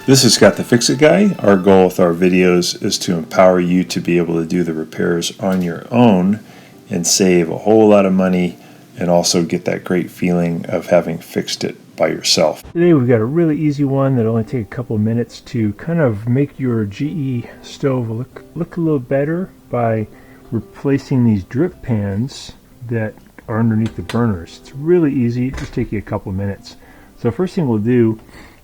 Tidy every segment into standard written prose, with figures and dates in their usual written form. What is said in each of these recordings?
This is Scott the Fix-It Guy. Our goal with our videos is to empower you to be able to do the repairs on your own and save a whole lot of money and also get that great feeling of having fixed it by yourself. Today we've got a really easy one that'll only take a couple of minutes to kind of make your GE stove look a little better by replacing these drip pans that are underneath the burners. It's really easy, it'll just take you a couple of minutes. So first thing we'll do,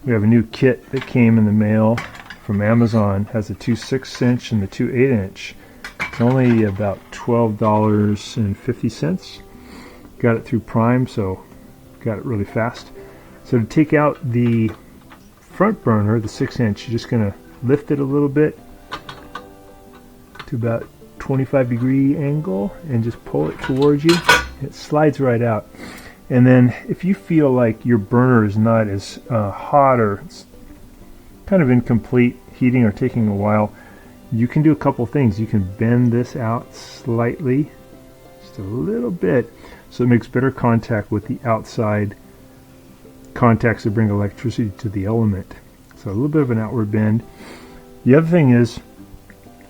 we have a new kit that came in the mail from Amazon. It has the 2 6-inch and the 2 8-inch. It's only about $12.50. Got it through Prime, so got it really fast. So to take out the front burner, the 6-inch, you're just going to lift it a little bit to about 25-degree angle and just pull it towards you. It slides right out. And then if you feel like your burner is not as hot or it's kind of incomplete heating or taking a while, you can do a couple things. You can bend this out slightly, just a little bit, so it makes better contact with the outside contacts that bring electricity to the element. So a little bit of an outward bend. The other thing is,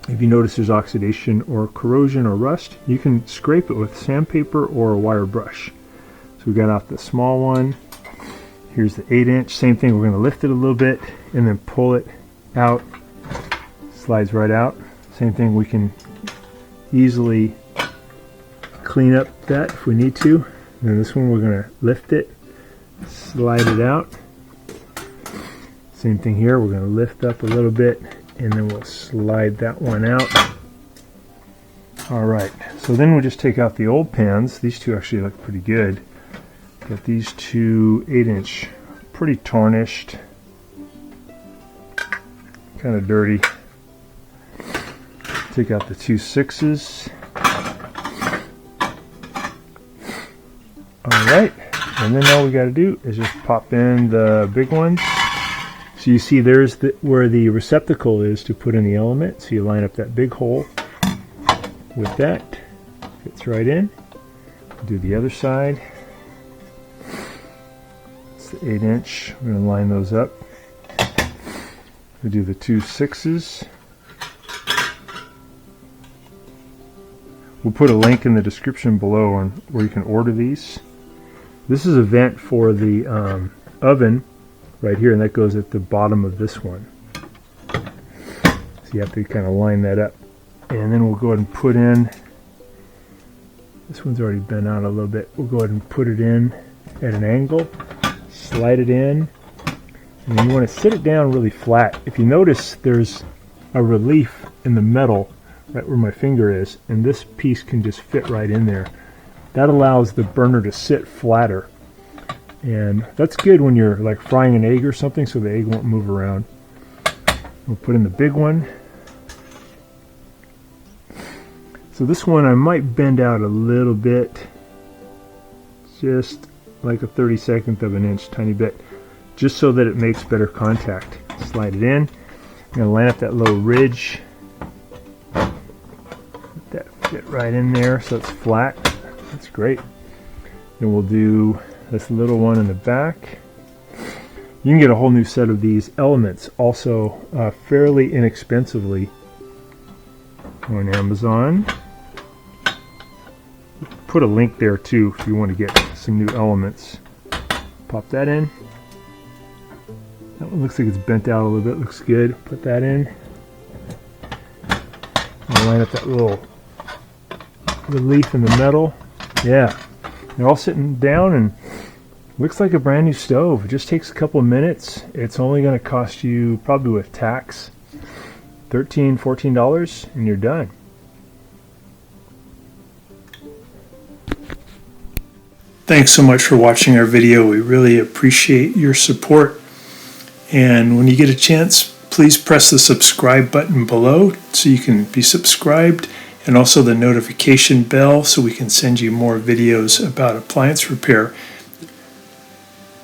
if you notice there's oxidation or corrosion or rust, you can scrape it with sandpaper or a wire brush. So we got out the small one. Here's the 8-inch. Same thing, we're going to lift it a little bit and then pull it out. Slides right out. Same thing, we can easily clean up that if we need to. And then this one we're going to lift it, slide it out. Same thing here, we're going to lift up a little bit and then we'll slide that one out. Alright, so then we'll just take out the old pans. These two actually look pretty good. Got these 2 8-inch, pretty tarnished, kind of dirty. Take out the 2 6s. Alright, and then all we got to do is just pop in the big ones. So you see there's where the receptacle is to put in the element. So you line up that big hole with that. Fits right in. Do the other side. It's the 8-inch. We're going to line those up. We do the 2 6s. We'll put a link in the description below on where you can order these. This is a vent for the oven right here, and that goes at the bottom of this one. So you have to kind of line that up. And then we'll go ahead and put in, this one's already bent out a little bit, we'll go ahead and put it in at an angle, slide it in, and then you want to sit it down really flat. If you notice there's a relief in the metal right where my finger is, and this piece can just fit right in there. That allows the burner to sit flatter. And that's good when you're like frying an egg or something, so the egg won't move around. We'll put in the big one. So this one I might bend out a little bit, just like a 32nd of an inch, tiny bit, just so that it makes better contact. Slide it in. I'm going to line up that little ridge. Let that fit right in there so it's flat. That's great. Then we'll do this little one in the back. You can get a whole new set of these elements also fairly inexpensively on Amazon. Put a link there too if you want to get some new elements. Pop that in. That one looks like it's bent out a little bit. Looks good. Put that in. And line up that little relief in the metal. Yeah, they're all sitting down and looks like a brand new stove. It just takes a couple of minutes. It's only going to cost you, probably with tax, $13, $14, and you're done. Thanks so much for watching our video. We really appreciate your support. And when you get a chance, please press the subscribe button below so you can be subscribed, and also the notification bell so we can send you more videos about appliance repair.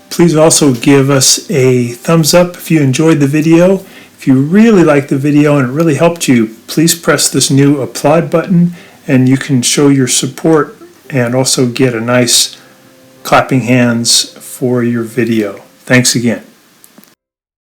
Please also give us a thumbs up if you enjoyed the video. If you really liked the video and it really helped you, please press this new applaud button and you can show your support and also get a nice clapping hands for your video. Thanks again.